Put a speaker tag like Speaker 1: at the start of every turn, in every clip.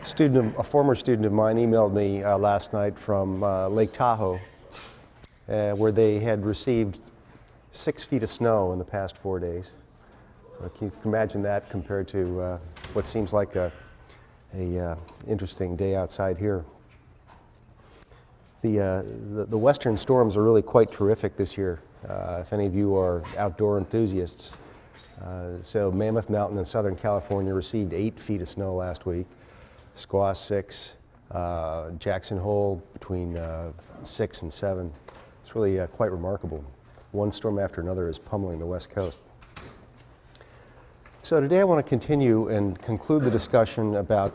Speaker 1: A former student of mine emailed me last night from Lake Tahoe, where they had received 6 feet of snow in the past 4 days. Can you imagine that compared to what seems like a interesting day outside here? The western storms are really quite terrific this year, if any of you are outdoor enthusiasts. So Mammoth Mountain in Southern California received 8 feet of snow last week. Squaw 6, Jackson Hole between 6 and 7. It's really quite remarkable. One storm after another is pummeling the West Coast. So today I want to continue and conclude the discussion about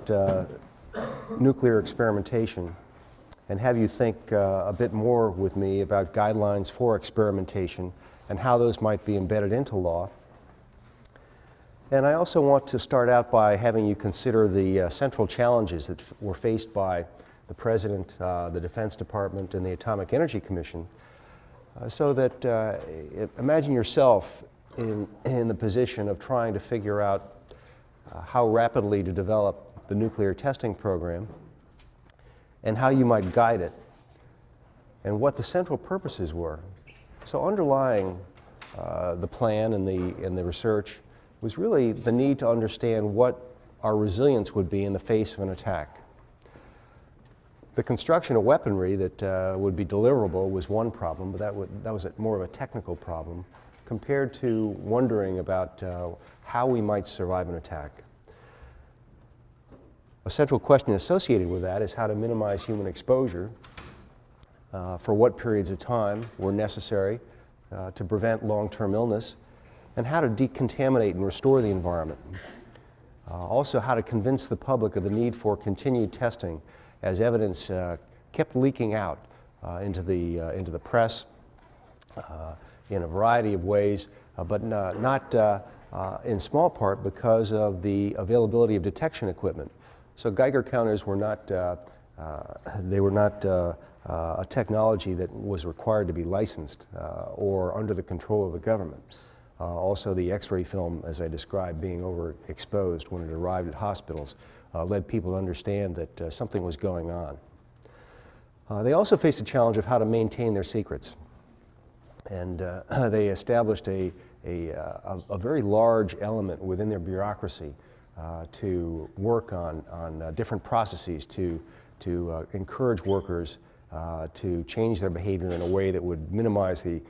Speaker 1: nuclear experimentation and have you think a bit more with me about guidelines for experimentation and how those might be embedded into law. And I also want to start out by having you consider the central challenges that were faced by the President, the Defense Department, and the Atomic Energy Commission, so that imagine yourself in the position of trying to figure out how rapidly to develop the nuclear testing program and how you might guide it and what the central purposes were. So underlying the plan and the research was really the need to understand what our resilience would be in the face of an attack. The construction of weaponry that would be deliverable was one problem, but that was more of a technical problem compared to wondering about how we might survive an attack. A central question associated with that is how to minimize human exposure, for what periods of time were necessary to prevent long-term illness, and how to decontaminate and restore the environment. Also, how to convince the public of the need for continued testing as evidence kept leaking out into the press in a variety of ways, but not in small part because of the availability of detection equipment. So Geiger counters were not a technology that was required to be licensed or under the control of the government. Also, the X-ray film, as I described, being overexposed when it arrived at hospitals, led people to understand that something was going on. They also faced a challenge of how to maintain their secrets. And they established a very large element within their bureaucracy to work on different processes to encourage workers to change their behavior in a way that would minimize the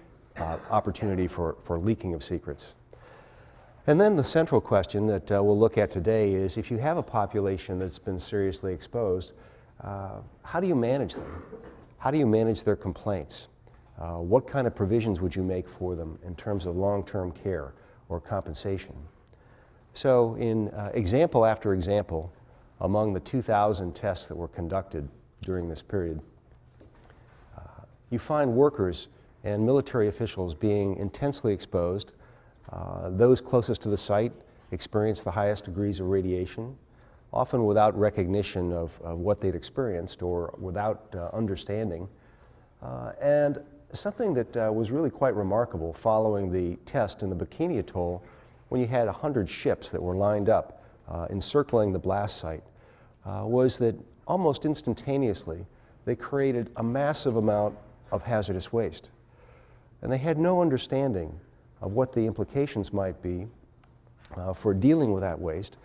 Speaker 1: opportunity for leaking of secrets. And then the central question that we'll look at today is, if you have a population that's been seriously exposed, how do you manage them? How do you manage their complaints? What kind of provisions would you make for them in terms of long-term care or compensation? So in example after example, among the 2,000 tests that were conducted during this period, you find workers and military officials being intensely exposed. Those closest to the site experienced the highest degrees of radiation, often without recognition of what they'd experienced or without understanding. And something that was really quite remarkable following the test in the Bikini Atoll, when you had 100 ships that were lined up encircling the blast site, was that almost instantaneously they created a massive amount of hazardous waste. And they had no understanding of what the implications might be for dealing with that waste.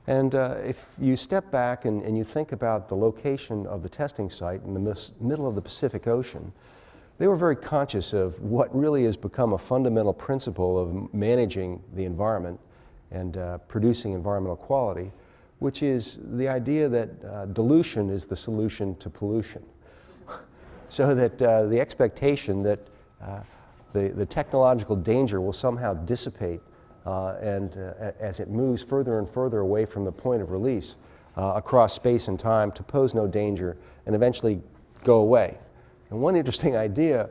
Speaker 1: And if you step back and you think about the location of the testing site in the middle of the Pacific Ocean, they were very conscious of what really has become a fundamental principle of managing the environment and producing environmental quality, which is the idea that dilution is the solution to pollution. So that the expectation that the technological danger will somehow dissipate as it moves further and further away from the point of release across space and time to pose no danger and eventually go away. And one interesting idea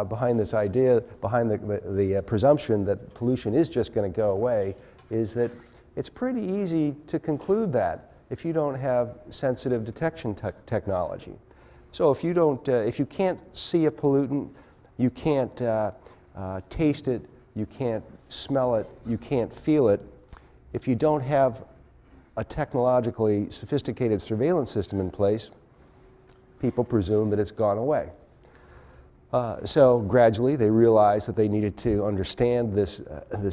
Speaker 1: behind the presumption that pollution is just going to go away is that it's pretty easy to conclude that if you don't have sensitive detection technology. So if you can't see a pollutant, you can't taste it, you can't smell it, you can't feel it. If you don't have a technologically sophisticated surveillance system in place, people presume that it's gone away. So gradually they realized that they needed to understand this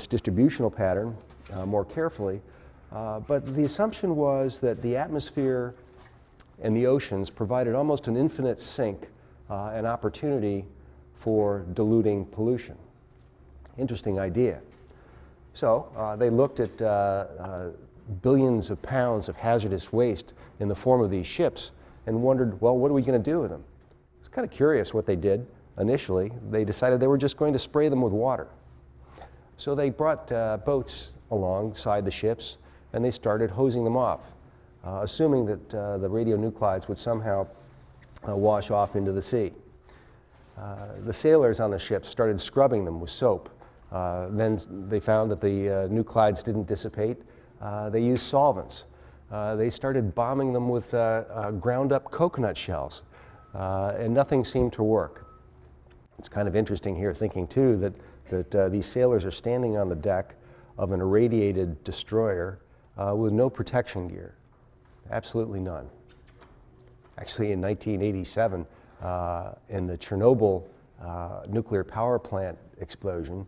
Speaker 1: distributional pattern more carefully, but the assumption was that the atmosphere and the oceans provided almost an infinite sink and opportunity for diluting pollution. Interesting idea. So they looked at billions of pounds of hazardous waste in the form of these ships and wondered, well, what are we going to do with them? It's kind of curious what they did. Initially, they decided they were just going to spray them with water. So they brought boats alongside the ships and they started hosing them off, assuming that the radionuclides would somehow wash off into the sea. The sailors on the ships started scrubbing them with soap. Then they found that the nuclides didn't dissipate. They used solvents. They started bombing them with ground up coconut shells, and nothing seemed to work. It's kind of interesting here thinking too that these sailors are standing on the deck of an irradiated destroyer with no protection gear. Absolutely none. Actually, in 1987, in the Chernobyl nuclear power plant explosion,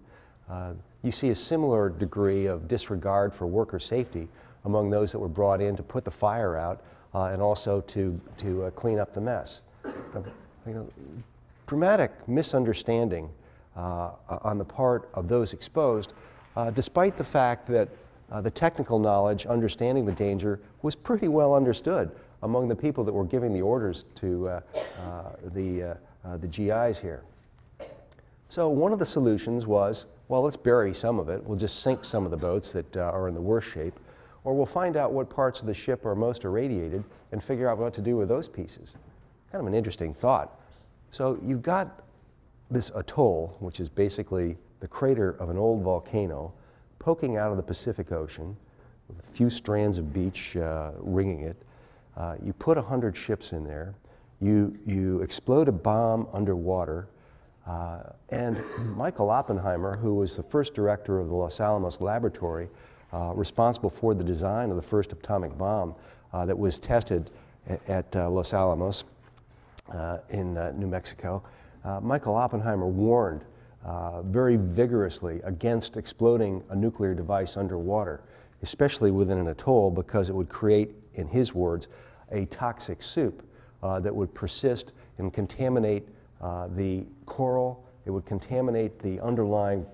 Speaker 1: you see a similar degree of disregard for worker safety among those that were brought in to put the fire out and also to clean up the mess. You know, dramatic misunderstanding on the part of those exposed, despite the fact that the technical knowledge understanding the danger was pretty well understood among the people that were giving the orders to the GIs here. So one of the solutions was, well, let's bury some of it. We'll just sink some of the boats that are in the worst shape, or we'll find out what parts of the ship are most irradiated and figure out what to do with those pieces. Kind of an interesting thought. So you've got this atoll, which is basically the crater of an old volcano, poking out of the Pacific Ocean, with a few strands of beach ringing it. You put 100 ships in there. You explode a bomb underwater. And Michael Oppenheimer, who was the first director of the Los Alamos laboratory, responsible for the design of the first atomic bomb that was tested at Los Alamos in New Mexico, Michael Oppenheimer warned very vigorously against exploding a nuclear device underwater, especially within an atoll, because it would create, in his words, a toxic soup that would persist and contaminate the coral, it would contaminate the underlying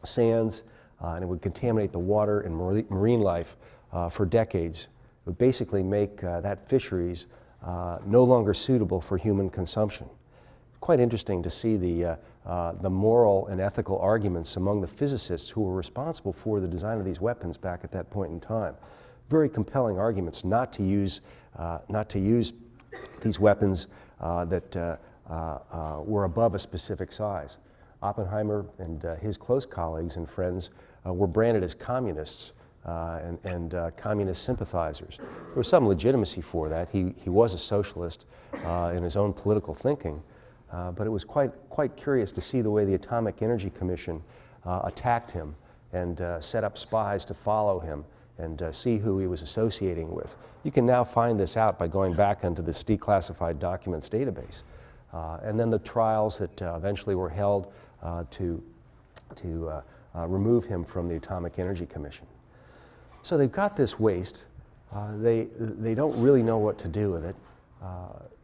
Speaker 1: sands, and it would contaminate the water and marine life for decades. It would basically make that fisheries no longer suitable for human consumption. Quite interesting to see the moral and ethical arguments among the physicists who were responsible for the design of these weapons back at that point in time. Very compelling arguments not to use these weapons that were above a specific size. Oppenheimer and his close colleagues and friends were branded as communists and communist sympathizers. There was some legitimacy for that. He was a socialist in his own political thinking, but it was quite curious to see the way the Atomic Energy Commission attacked him and set up spies to follow him and see who he was associating with. You can now find this out by going back into this declassified documents database. And then the trials that eventually were held to remove him from the Atomic Energy Commission. So they've got this waste. They don't really know what to do with it.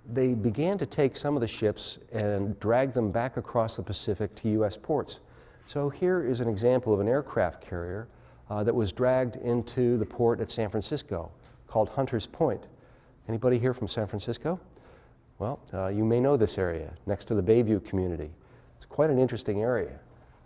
Speaker 1: They began to take some of the ships and drag them back across the Pacific to U.S. ports. So here is an example of an aircraft carrier that was dragged into the port at San Francisco called Hunters Point. Anybody here from San Francisco? Well, you may know this area next to the Bayview community. It's quite an interesting area.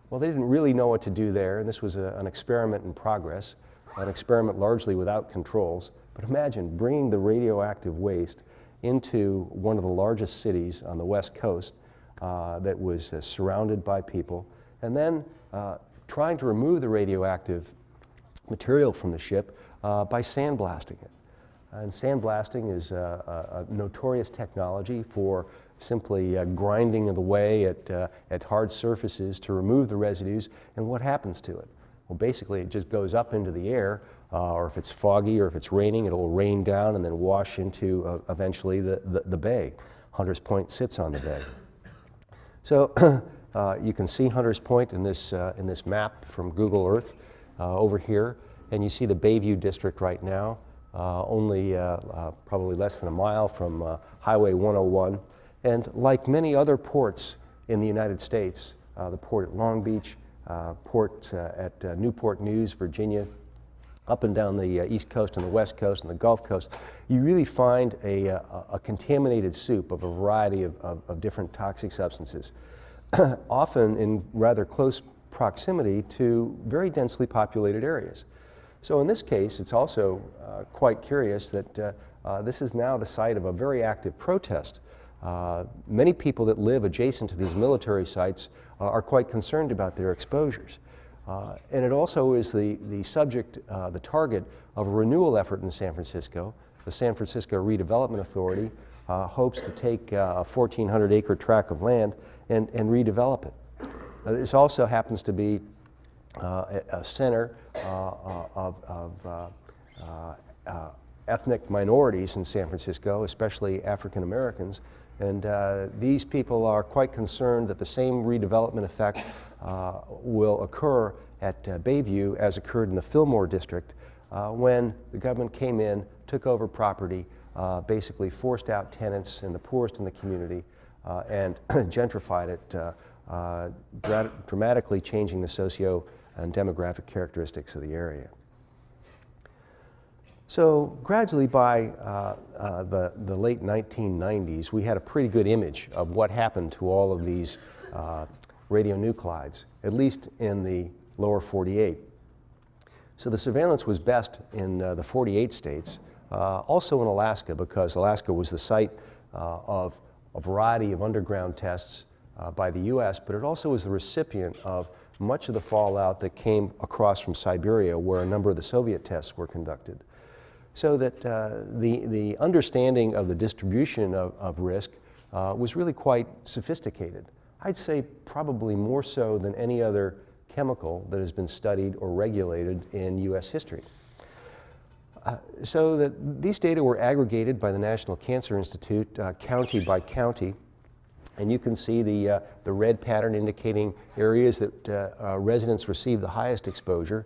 Speaker 1: Well, they didn't really know what to do there, and this was an experiment in progress, an experiment largely without controls. But imagine bringing the radioactive waste into one of the largest cities on the West Coast that was surrounded by people, and then trying to remove the radioactive material from the ship by sandblasting it. And sandblasting is a notorious technology for simply grinding away at hard surfaces to remove the residues. And what happens to it? Well, basically it just goes up into the air or if it's foggy or if it's raining, it'll rain down and then wash into eventually the bay. Hunters Point sits on the bay. So you can see Hunters Point in this map from Google Earth over here, and you see the Bayview district right now, only probably less than a mile from Highway 101. And like many other ports in the United States, the port at Long Beach, port at Newport News, Virginia, up and down the East Coast and the West Coast and the Gulf Coast, you really find a contaminated soup of a variety of different toxic substances, often in rather close proximity to very densely populated areas. So in this case, it's also quite curious that this is now the site of a very active protest. Many people that live adjacent to these military sites are quite concerned about their exposures. And it also is the subject, the target of a renewal effort in San Francisco. The San Francisco Redevelopment Authority hopes to take a 1,400-acre tract of land and redevelop it. This also happens to be a center of ethnic minorities in San Francisco, especially African Americans. And these people are quite concerned that the same redevelopment effect will occur at Bayview as occurred in the Fillmore district when the government came in, took over property, basically forced out tenants and the poorest in the community, and gentrified it, dramatically changing the socio and demographic characteristics of the area. So gradually by the late 1990s, we had a pretty good image of what happened to all of these radionuclides, at least in the lower 48. So the surveillance was best in the 48 states, also in Alaska, because Alaska was the site of a variety of underground tests by the US, but it also was the recipient of much of the fallout that came across from Siberia, where a number of the Soviet tests were conducted. So that the understanding of the distribution of risk was really quite sophisticated. I'd say probably more so than any other chemical that has been studied or regulated in US history. So that these data were aggregated by the National Cancer Institute, county by county, and you can see the red pattern indicating areas that residents received the highest exposure,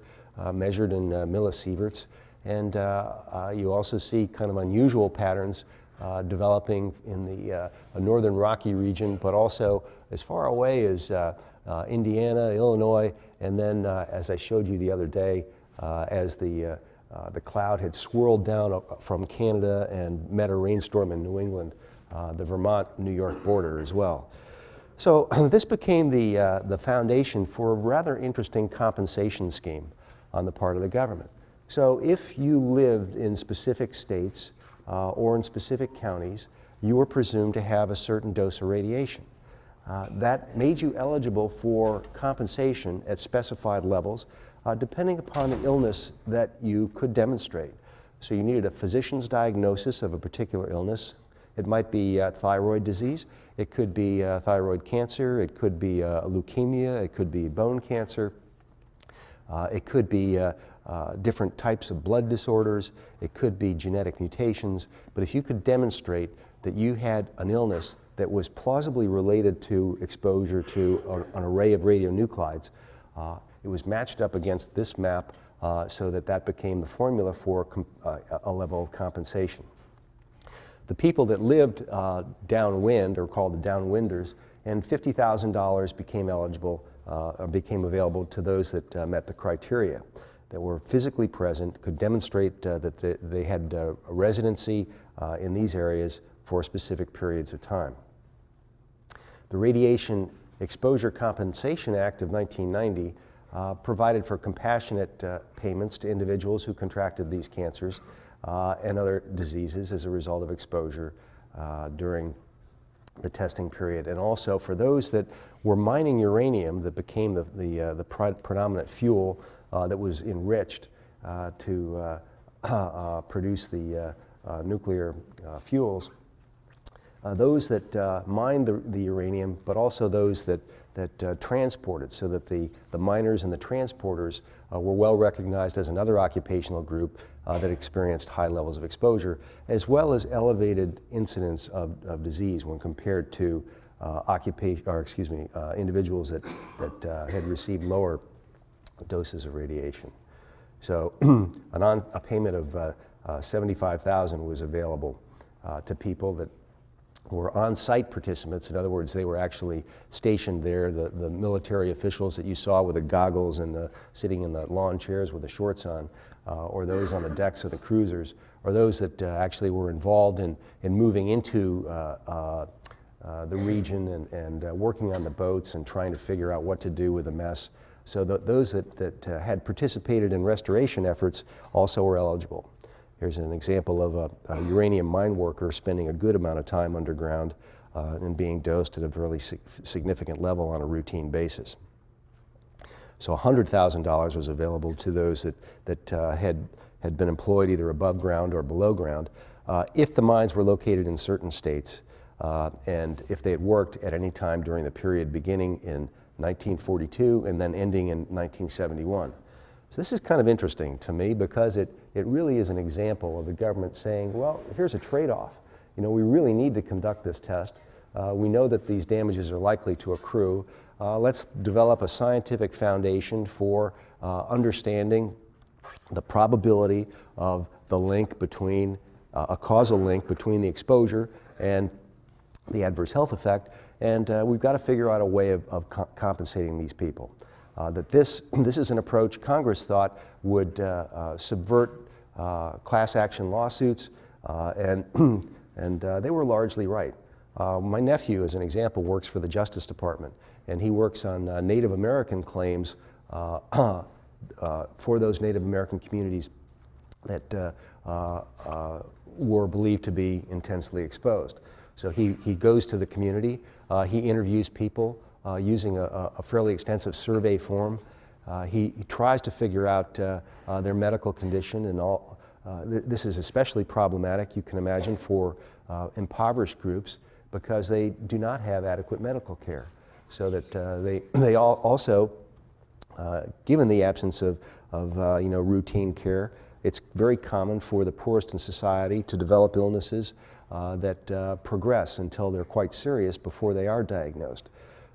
Speaker 1: measured in millisieverts. And you also see kind of unusual patterns developing in the northern Rocky region, but also as far away as Indiana, Illinois, and then as I showed you the other day, as the cloud had swirled down from Canada and met a rainstorm in New England, the Vermont-New York border as well. So this became the foundation for a rather interesting compensation scheme on the part of the government. So if you lived in specific states or in specific counties, you were presumed to have a certain dose of radiation. That made you eligible for compensation at specified levels, depending upon the illness that you could demonstrate. So you needed a physician's diagnosis of a particular illness. It might be thyroid disease, it could be thyroid cancer, it could be leukemia, it could be bone cancer, it could be different types of blood disorders, it could be genetic mutations, but if you could demonstrate that you had an illness that was plausibly related to exposure to an array of radionuclides, it was matched up against this map so that became the formula for a level of compensation. The people that lived downwind are called the downwinders, and $50,000 became eligible or became available to those that met the criteria, that were physically present, could demonstrate that they had a residency in these areas for specific periods of time. The Radiation Exposure Compensation Act of 1990 provided for compassionate payments to individuals who contracted these cancers and other diseases as a result of exposure during the testing period, and also for those that were mining uranium that became the predominant fuel that was enriched to produce the nuclear fuels. those that mined the uranium, but also those that transport it, so that the miners and the transporters were well recognized as another occupational group that experienced high levels of exposure, as well as elevated incidence of disease when compared to individuals that had received lower doses of radiation. So a payment of $75,000 was available to people that were on-site participants. In other words, they were actually stationed there. The military officials that you saw with the goggles and sitting in the lawn chairs with the shorts on, or those on the decks of the cruisers, or those that actually were involved in moving into the region and working on the boats and trying to figure out what to do with the mess. So those that had participated in restoration efforts also were eligible. Here's an example of a uranium mine worker spending a good amount of time underground and being dosed at a really significant level on a routine basis. So $100,000 was available to those that had been employed either above ground or below ground if the mines were located in certain states and if they had worked at any time during the period beginning in 1942 and then ending in 1971. So this is kind of interesting to me because it really is an example of the government saying, well, here's a trade-off. You know, we really need to conduct this test. We know that these damages are likely to accrue. Let's develop a scientific foundation for understanding the probability of the link between, a causal link between the exposure and the adverse health effect, and we've got to figure out a way of compensating these people. That this is an approach Congress thought would subvert class action lawsuits, and they were largely right. My nephew, as an example, works for the Justice Department, and he works on Native American claims for those Native American communities that were believed to be intensely exposed. So he goes to the community, he interviews people, using a fairly extensive survey form. He tries to figure out their medical condition and all. This is especially problematic, you can imagine, for impoverished groups because they do not have adequate medical care. So that they also, given the absence of routine care, it's very common for the poorest in society to develop illnesses that progress until they're quite serious before they are diagnosed.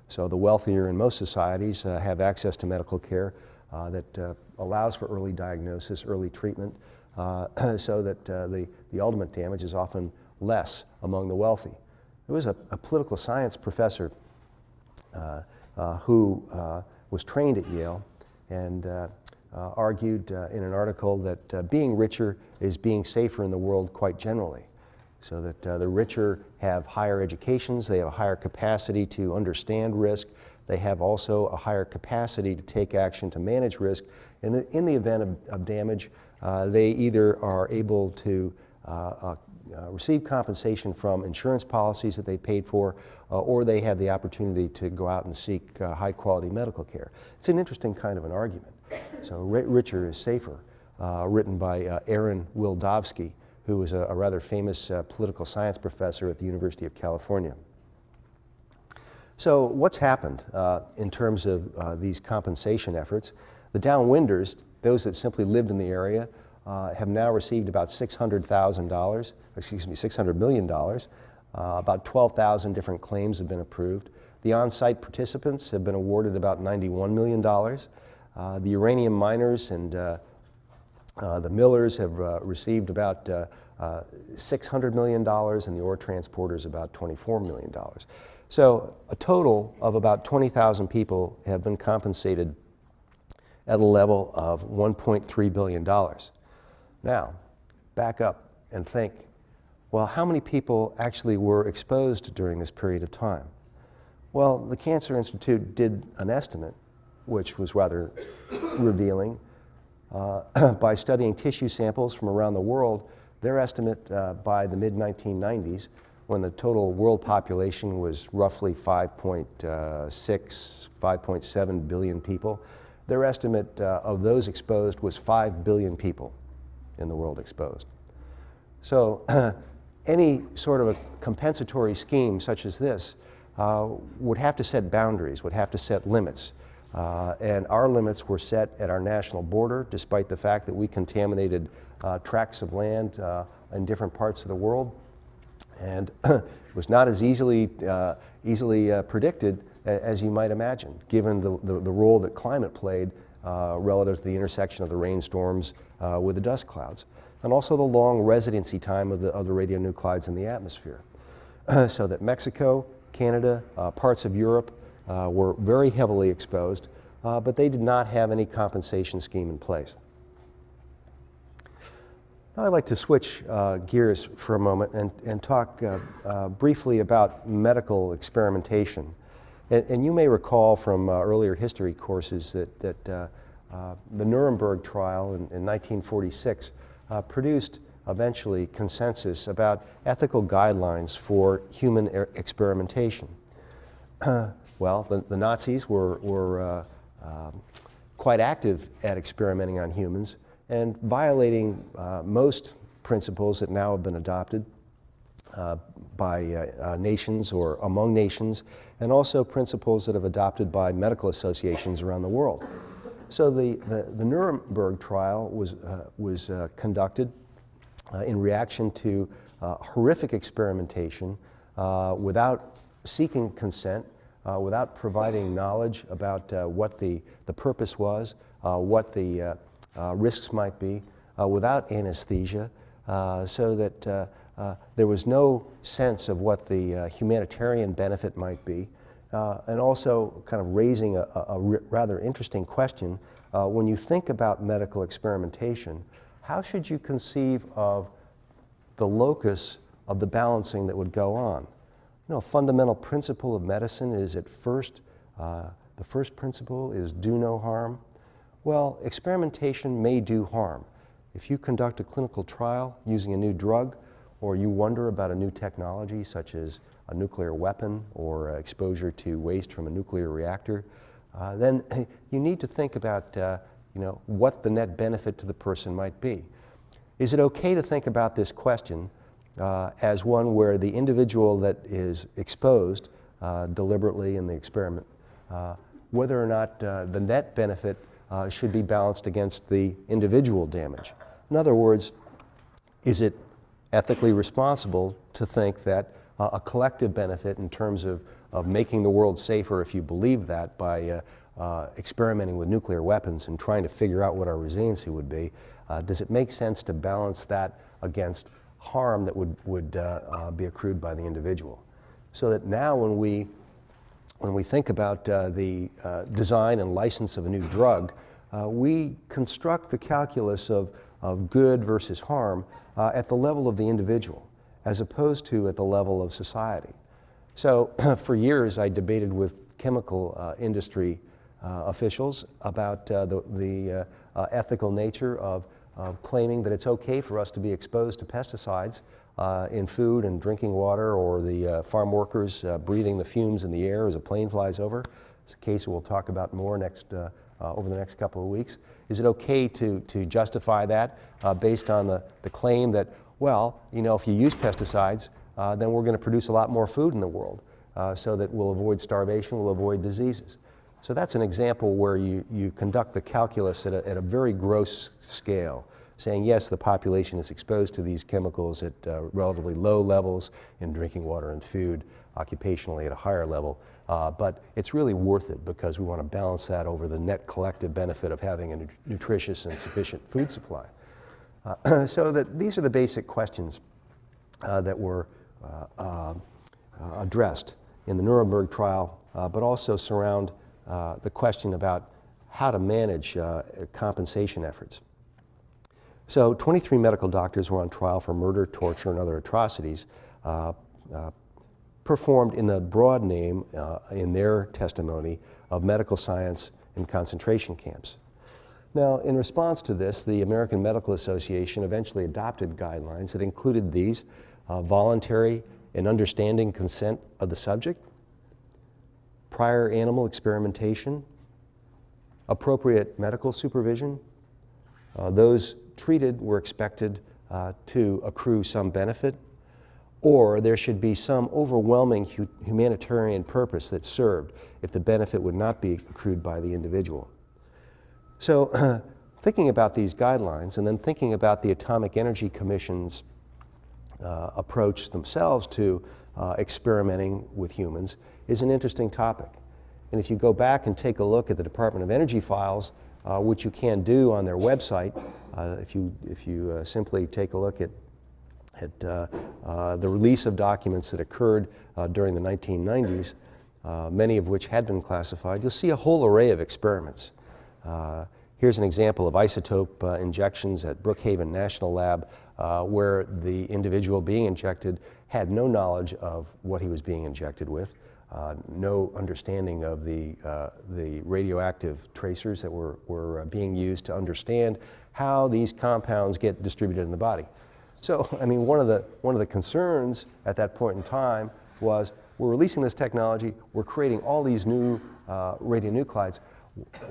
Speaker 1: So the wealthier in most societies have access to medical care that allows for early diagnosis, early treatment, so that the ultimate damage is often less among the wealthy. There was a political science professor who was trained at Yale and argued in an article that being richer is being safer in the world quite generally. So that the richer have higher educations, they have a higher capacity to understand risk, they have also a higher capacity to take action to manage risk. And in the event of damage, they either are able to receive compensation from insurance policies that they paid for, or they have the opportunity to go out and seek high-quality medical care. It's an interesting kind of an argument. So richer is safer, written by Irwin Redlener, who was a rather famous political science professor at the University of California. So what's happened in terms of these compensation efforts? The downwinders, those that simply lived in the area, have now received about $600 million. About 12,000 different claims have been approved. The on-site participants have been awarded about $91 million. The uranium miners and the millers have received about $600 million, and the ore transporters about $24 million. So a total of about 20,000 people have been compensated at a level of $1.3 billion. Now, back up and think, well, how many people actually were exposed during this period of time? Well, the Cancer Institute did an estimate, which was rather revealing. By studying tissue samples from around the world, their estimate by the mid-1990s, when the total world population was roughly 5.7 billion people, their estimate of those exposed was 5 billion people in the world exposed. So any sort of a compensatory scheme such as this would have to set boundaries, would have to set limits. And our limits were set at our national border, despite the fact that we contaminated tracts of land in different parts of the world. And it was not as easily predicted as you might imagine, given the role that climate played relative to the intersection of the rainstorms with the dust clouds, and also the long residency time of the radionuclides in the atmosphere. So that Mexico, Canada, parts of Europe were very heavily exposed, but they did not have any compensation scheme in place. Now I'd like to switch gears for a moment and talk briefly about medical experimentation. And you may recall from earlier history courses that the Nuremberg trial in 1946 produced eventually consensus about ethical guidelines for human experimentation. Well, the Nazis were quite active at experimenting on humans and violating most principles that now have been adopted by nations or among nations, and also principles that have adopted by medical associations around the world. So the Nuremberg trial was conducted in reaction to horrific experimentation without seeking consent, without providing knowledge about what the purpose was, what the risks might be, without anesthesia, so that there was no sense of what the humanitarian benefit might be, and also kind of raising a rather interesting question. When you think about medical experimentation, how should you conceive of the locus of the balancing that would go on? You know, a fundamental principle of medicine is at first, the first principle is do no harm. Well, experimentation may do harm. If you conduct a clinical trial using a new drug, or you wonder about a new technology such as a nuclear weapon or exposure to waste from a nuclear reactor, then you need to think about you know, what the net benefit to the person might be. Is it okay to think about this question as one where the individual that is exposed deliberately in the experiment, whether or not the net benefit should be balanced against the individual damage? In other words, is it ethically responsible to think that a collective benefit in terms of making the world safer, if you believe that, by experimenting with nuclear weapons and trying to figure out what our resiliency would be, does it make sense to balance that against harm that would be accrued by the individual? So that now when we think about the design and license of a new drug, we construct the calculus of good versus harm at the level of the individual, as opposed to at the level of society. So for years I debated with chemical industry officials about the ethical nature of claiming that it's okay for us to be exposed to pesticides in food and drinking water, or the farm workers breathing the fumes in the air as a plane flies over. It's a case we'll talk about more over the next couple of weeks. Is it okay to justify that based on the claim that, well, you know, if you use pesticides, then we're going to produce a lot more food in the world, so that we'll avoid starvation, we'll avoid diseases. So that's an example where you conduct the calculus at a very gross scale, saying, yes, the population is exposed to these chemicals at relatively low levels in drinking water and food, occupationally at a higher level, but it's really worth it because we want to balance that over the net collective benefit of having a nutritious and sufficient food supply. So that these are the basic questions that were addressed in the Nuremberg trial, but also surround the question about how to manage compensation efforts. So 23 medical doctors were on trial for murder, torture, and other atrocities performed in the broad name in their testimony of medical science in concentration camps. Now, in response to this, the American Medical Association eventually adopted guidelines that included these: voluntary and understanding consent of the subject, prior animal experimentation, appropriate medical supervision. Those treated were expected to accrue some benefit. or there should be some overwhelming humanitarian purpose that's served if the benefit would not be accrued by the individual. So thinking about these guidelines and then thinking about the Atomic Energy Commission's approach themselves to experimenting with humans is an interesting topic. And if you go back and take a look at the Department of Energy files, which you can do on their website, if you simply take a look at the release of documents that occurred during the 1990s, many of which had been classified, you'll see a whole array of experiments. Here's an example of isotope injections at Brookhaven National Lab, where the individual being injected had no knowledge of what he was being injected with, no understanding of the radioactive tracers that were being used to understand how these compounds get distributed in the body. So, I mean, one of the concerns at that point in time was, we're releasing this technology, we're creating all these new radionuclides.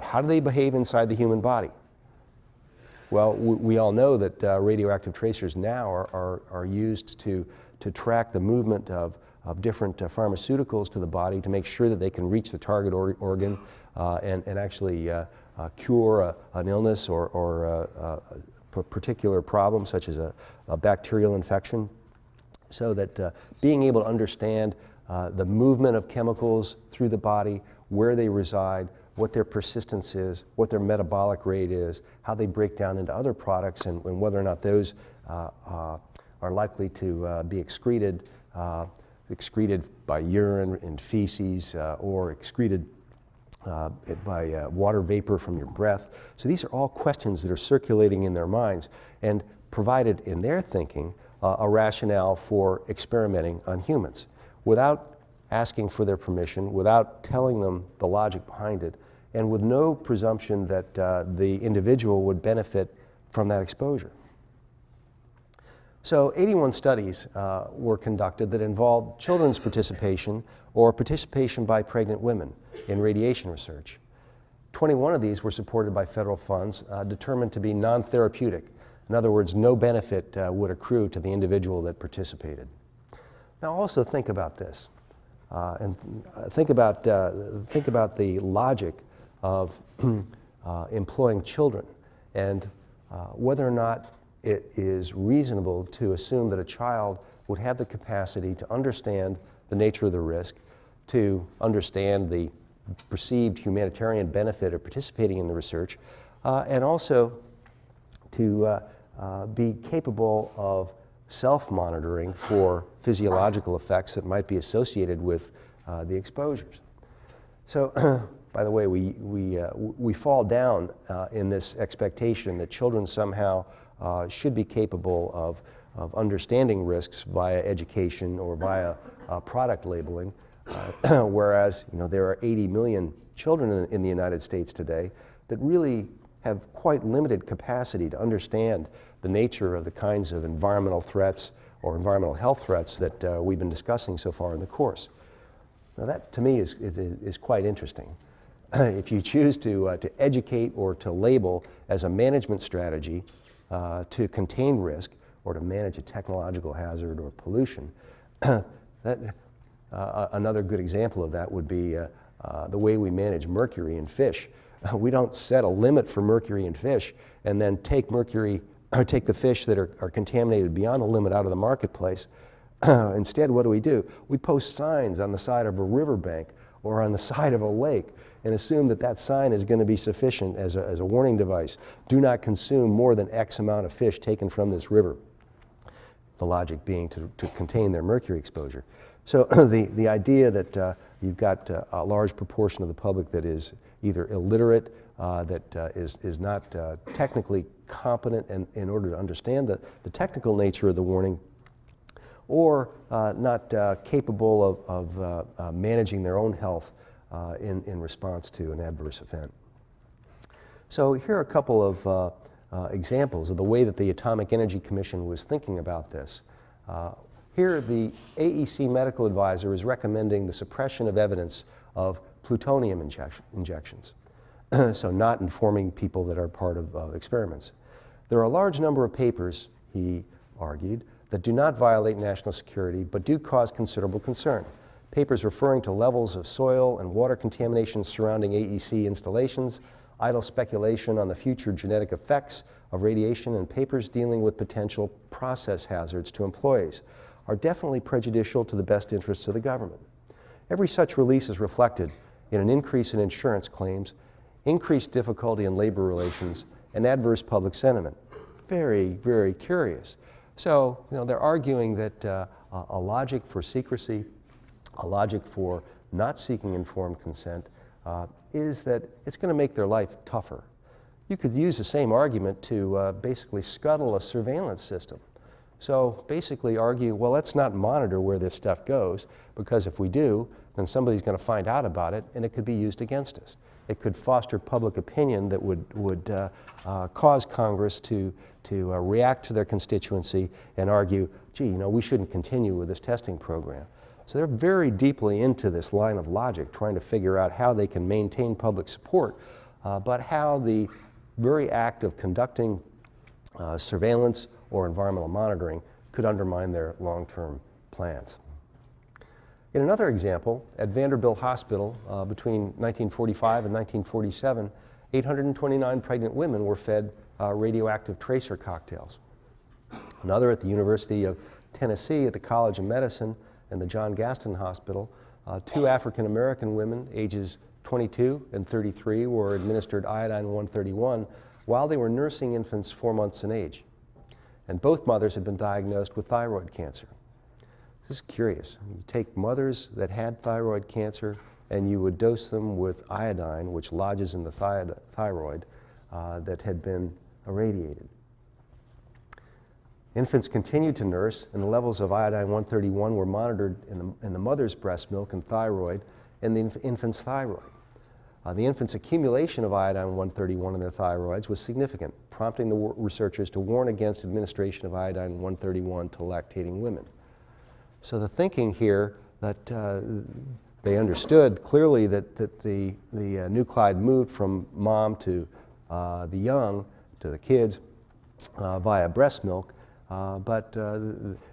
Speaker 1: How do they behave inside the human body? Well, we all know that radioactive tracers now are used to track the movement of different pharmaceuticals to the body to make sure that they can reach the target organ and actually cure an illness or a particular problem, such as a bacterial infection. So that being able to understand the movement of chemicals through the body, where they reside, what their persistence is, what their metabolic rate is, how they break down into other products, and whether or not those are likely to be excreted by urine and feces or excreted by water vapor from your breath. So these are all questions that are circulating in their minds and provided in their thinking a rationale for experimenting on humans without asking for their permission, without telling them the logic behind it, and with no presumption that the individual would benefit from that exposure. So 81 studies were conducted that involved children's participation or participation by pregnant women in radiation research. 21 of these were supported by federal funds determined to be non-therapeutic. In other words, no benefit would accrue to the individual that participated. Now also think about this, and think about the logic of employing children and whether or not it is reasonable to assume that a child would have the capacity to understand the nature of the risk, to understand the perceived humanitarian benefit of participating in the research, and also to be capable of self-monitoring for physiological effects that might be associated with the exposures. So, by the way, we fall down in this expectation that children somehow should be capable of understanding risks via education or via product labeling, whereas there are 80 million children in the United States today that really have quite limited capacity to understand the nature of the kinds of environmental threats or environmental health threats that we've been discussing so far in the course. Now that, to me, is quite interesting. If you choose to educate or to label as a management strategy to contain risk or to manage a technological hazard or pollution, another good example of that would be the way we manage mercury in fish. We don't set a limit for mercury in fish and then take the fish that are contaminated beyond the limit out of the marketplace. Instead, what do? We post signs on the side of a riverbank or on the side of a lake and assume that that sign is going to be sufficient as a warning device. Do not consume more than X amount of fish taken from this river. The logic being to contain their mercury exposure. So the idea that you've got a large proportion of the public that is either illiterate, that is not technically competent in order to understand the technical nature of the warning, or not capable of managing their own health in response to an adverse event. So here are a couple of examples of the way that the Atomic Energy Commission was thinking about this. Here, the AEC medical advisor is recommending the suppression of evidence of plutonium injections, so not informing people that are part of experiments. There are a large number of papers, he argued, that do not violate national security but do cause considerable concern. Papers referring to levels of soil and water contamination surrounding AEC installations, idle speculation on the future genetic effects of radiation, and papers dealing with potential process hazards to employees are definitely prejudicial to the best interests of the government. Every such release is reflected in an increase in insurance claims, increased difficulty in labor relations, and adverse public sentiment. Very, very curious. So, they're arguing that a logic for secrecy, a logic for not seeking informed consent, is that it's going to make their life tougher. You could use the same argument to basically scuttle a surveillance system. So basically argue, well, let's not monitor where this stuff goes, because if we do, then somebody's going to find out about it, and it could be used against us. It could foster public opinion that would cause Congress to react to their constituency and argue, gee, we shouldn't continue with this testing program. So they're very deeply into this line of logic, trying to figure out how they can maintain public support, but how the very act of conducting surveillance or environmental monitoring could undermine their long-term plans. In another example, at Vanderbilt Hospital between 1945 and 1947, 829 pregnant women were fed radioactive tracer cocktails. Another at the University of Tennessee at the College of Medicine and the John Gaston Hospital, 2 African-American women, ages 22 and 33, were administered iodine-131 while they were nursing infants 4 months in age. And both mothers had been diagnosed with thyroid cancer. This is curious. You take mothers that had thyroid cancer and you would dose them with iodine, which lodges in the thyroid, that had been irradiated. Infants continued to nurse, and the levels of iodine-131 were monitored in the mother's breast milk and thyroid and the infant's thyroid. The infant's accumulation of iodine-131 in their thyroids was significant, prompting the researchers to warn against administration of iodine-131 to lactating women. So the thinking here that they understood clearly that the nuclide moved from mom to the young, to the kids, via breast milk, but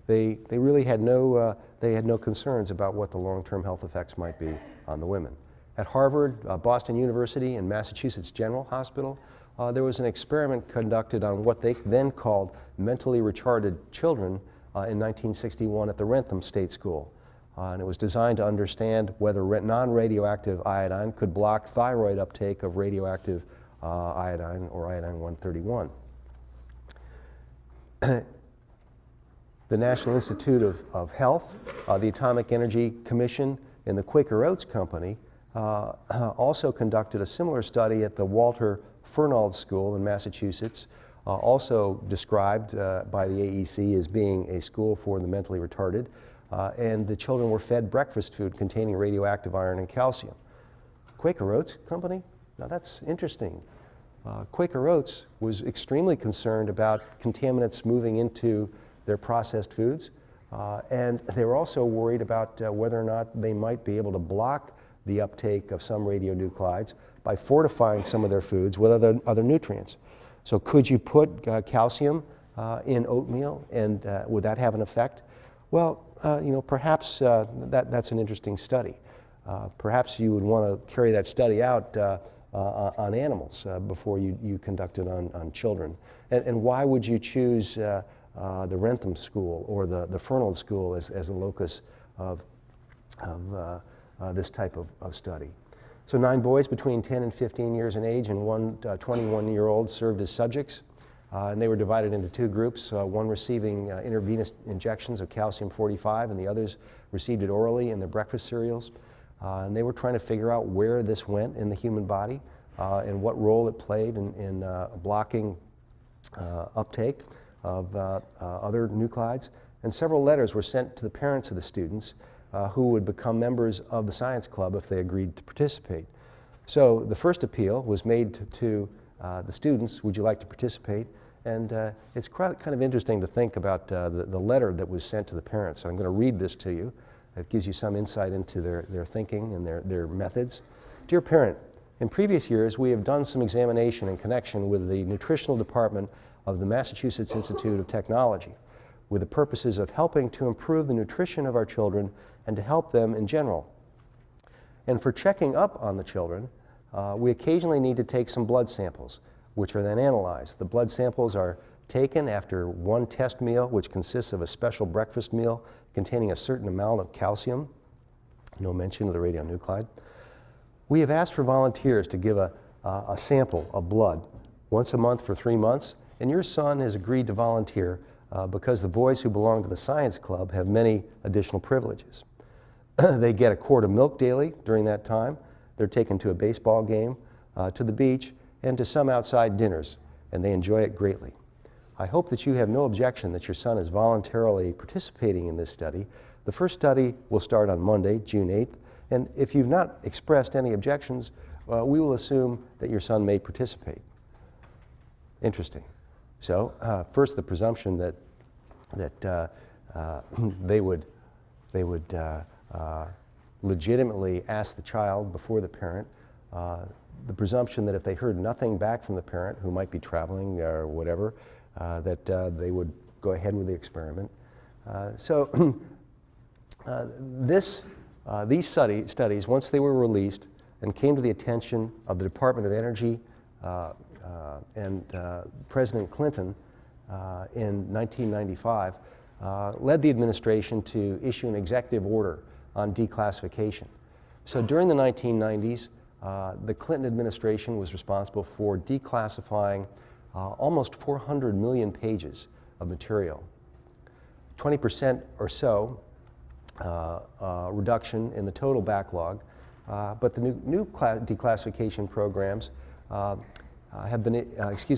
Speaker 1: they really had no concerns about what the long-term health effects might be on the women. At Harvard, Boston University, and Massachusetts General Hospital, there was an experiment conducted on what they then called mentally retarded children in 1961 at the Rentham State School. And it was designed to understand whether non-radioactive iodine could block thyroid uptake of radioactive iodine or iodine-131. The National Institute of Health, the Atomic Energy Commission, and the Quaker Oats Company also conducted a similar study at the Walter Fernald School in Massachusetts, also described by the AEC as being a school for the mentally retarded, and the children were fed breakfast food containing radioactive iron and calcium. Quaker Oats Company? Now that's interesting. Quaker Oats was extremely concerned about contaminants moving into their processed foods, and they were also worried about whether or not they might be able to block the uptake of some radionuclides by fortifying some of their foods with other nutrients. So could you put calcium in oatmeal, and would that have an effect? Well, perhaps that's an interesting study. Perhaps you would want to carry that study out on animals before you conduct it on children. And why would you choose the Rentham School or the Fernald School as a locus of this type of study? So 9 boys between 10 and 15 years in age and 1 21-year-old served as subjects, and they were divided into 2 groups, one receiving intravenous injections of calcium-45 and the others received it orally in their breakfast cereals. And they were trying to figure out where this went in the human body and what role it played in blocking uptake of other nuclides. And several letters were sent to the parents of the students who would become members of the science club if they agreed to participate. So the first appeal was made to the students, would you like to participate? And it's kind of interesting to think about the letter that was sent to the parents. So I'm going to read this to you. It gives you some insight into their thinking and their methods. Dear parent, in previous years we have done some examination in connection with the nutritional department of the Massachusetts Institute of Technology. with the purposes of helping to improve the nutrition of our children and to help them in general. And for checking up on the children, we occasionally need to take some blood samples, which are then analyzed. The blood samples are taken after one test meal, which consists of a special breakfast meal containing a certain amount of calcium, no mention of the radionuclide. We have asked for volunteers to give a sample of blood once a month for 3 months, and your son has agreed to volunteer because the boys who belong to the science club have many additional privileges. They get a quart of milk daily during that time. They're taken to a baseball game, to the beach, and to some outside dinners, and they enjoy it greatly. I hope that you have no objection that your son is voluntarily participating in this study. The first study will start on Monday, June 8th, and if you've not expressed any objections, we will assume that your son may participate. Interesting. So, first, the presumption that they would legitimately ask the child before the parent. The presumption that if they heard nothing back from the parent, who might be traveling or whatever, that they would go ahead with the experiment. These studies, once they were released and came to the attention of the Department of Energy and President Clinton in 1995, led the administration to issue an executive order on declassification. So during the 1990s, the Clinton administration was responsible for declassifying almost 400 million pages of material. 20% or so reduction in the total backlog, but the new declassification programs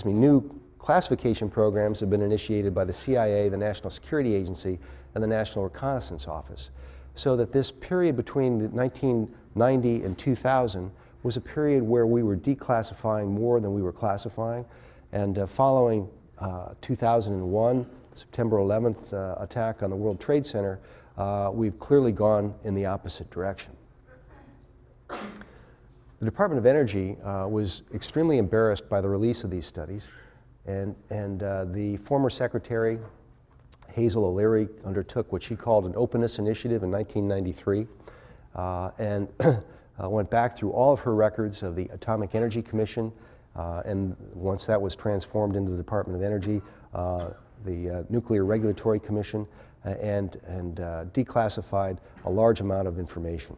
Speaker 1: new classification programs have been initiated by the CIA, the National Security Agency, and the National Reconnaissance Office. So that this period between 1990 and 2000 was a period where we were declassifying more than we were classifying. And following 2001, September 11th attack on the World Trade Center, we've clearly gone in the opposite direction. The Department of Energy was extremely embarrassed by the release of these studies, and the former Secretary, Hazel O'Leary, undertook what she called an openness initiative in 1993, and went back through all of her records of the Atomic Energy Commission, and once that was transformed into the Department of Energy, the Nuclear Regulatory Commission, and declassified a large amount of information.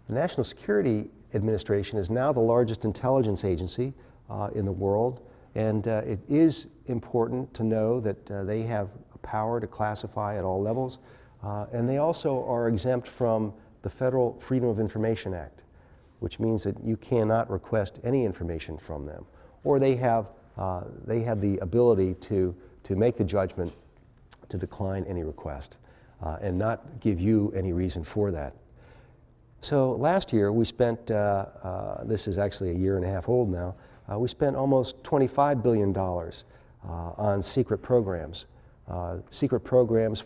Speaker 1: The National Security Administration is now the largest intelligence agency in the world, and it is important to know that they have power to classify at all levels, and they also are exempt from the Federal Freedom of Information Act, which means that you cannot request any information from them, or they have the ability to make the judgment to decline any request and not give you any reason for that. So last year we spent, this is actually a year and a half old now, we spent almost $25 billion on secret programs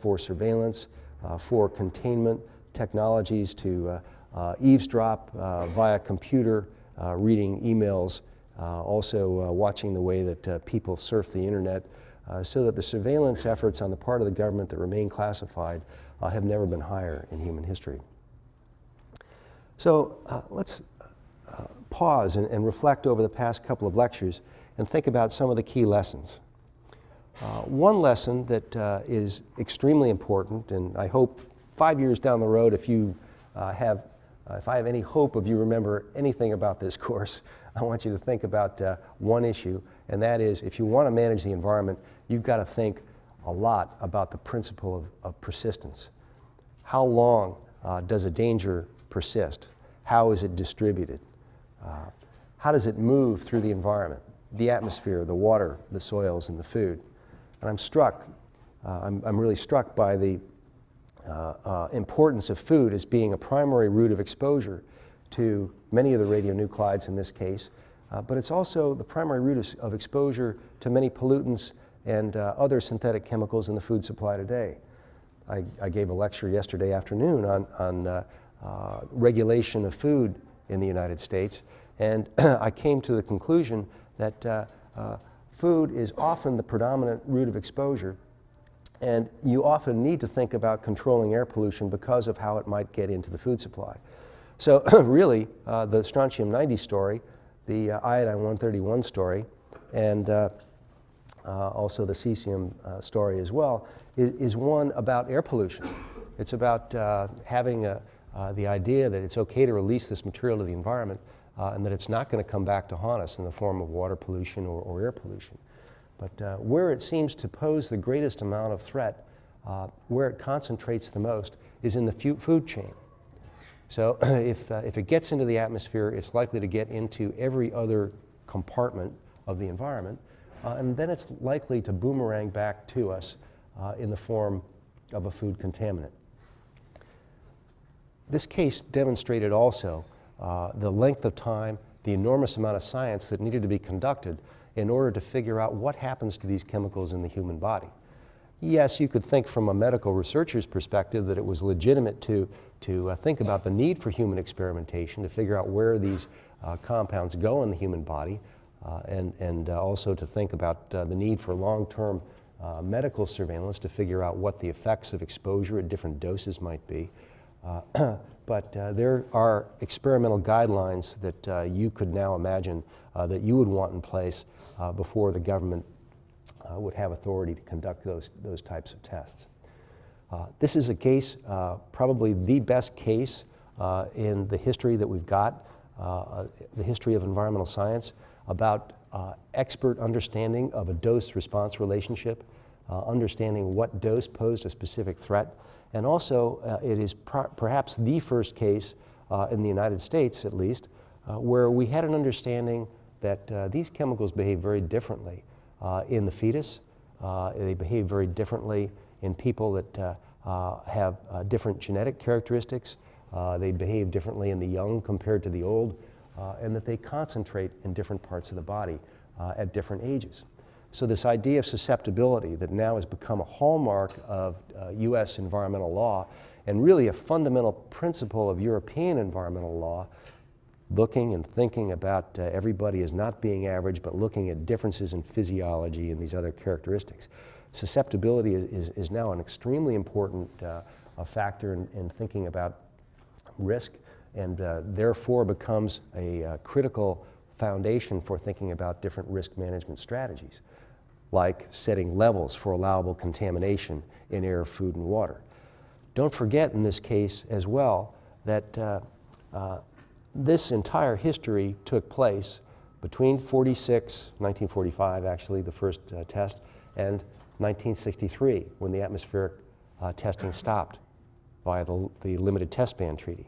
Speaker 1: for surveillance, for containment, technologies to eavesdrop via computer, reading emails, also watching the way that people surf the internet, so that the surveillance efforts on the part of the government that remain classified have never been higher in human history. So let's pause and reflect over the past couple of lectures and think about some of the key lessons. One lesson that is extremely important, and I hope 5 years down the road, if I have any hope of you remember anything about this course, I want you to think about one issue, and that is, if you want to manage the environment, you've got to think a lot about the principle of persistence. How long does a danger persist? How is it distributed? How does it move through the environment, the atmosphere, the water, the soils, and the food? And I'm really struck by the importance of food as being a primary route of exposure to many of the radionuclides in this case, but it's also the primary route of exposure to many pollutants and other synthetic chemicals in the food supply today. I gave a lecture yesterday afternoon on regulation of food in the United States, and I came to the conclusion that food is often the predominant route of exposure, and you often need to think about controlling air pollution because of how it might get into the food supply. So really, the strontium-90 story, the iodine-131 story, and also the cesium story as well, is one about air pollution. It's about having the idea that it's okay to release this material to the environment and that it's not going to come back to haunt us in the form of water pollution or air pollution. But where it seems to pose the greatest amount of threat, where it concentrates the most, is in the food chain. So if it gets into the atmosphere, it's likely to get into every other compartment of the environment, and then it's likely to boomerang back to us in the form of a food contaminant. This case demonstrated also the length of time, the enormous amount of science that needed to be conducted in order to figure out what happens to these chemicals in the human body. Yes, you could think from a medical researcher's perspective that it was legitimate to think about the need for human experimentation to figure out where these compounds go in the human body, and also to think about the need for long-term medical surveillance to figure out what the effects of exposure at different doses might be. But there are experimental guidelines that you could now imagine that you would want in place before the government would have authority to conduct those types of tests. This is a case, probably the best case in the history that we've got, the history of environmental science, about expert understanding of a dose-response relationship, understanding what dose posed a specific threat, and also it is perhaps the first case in the United States, at least, where we had an understanding that these chemicals behave very differently in the fetus. They behave very differently in people that have different genetic characteristics. They behave differently in the young compared to the old, and that they concentrate in different parts of the body at different ages. So this idea of susceptibility that now has become a hallmark of U.S. environmental law, and really a fundamental principle of European environmental law, looking and thinking about everybody as not being average, but looking at differences in physiology and these other characteristics. Susceptibility is now an extremely important factor in thinking about risk, and therefore becomes a critical foundation for thinking about different risk management strategies, like setting levels for allowable contamination in air, food, and water. Don't forget in this case as well that this entire history took place between 1945 actually, the first test, and 1963, when the atmospheric testing stopped via the Limited Test Ban Treaty.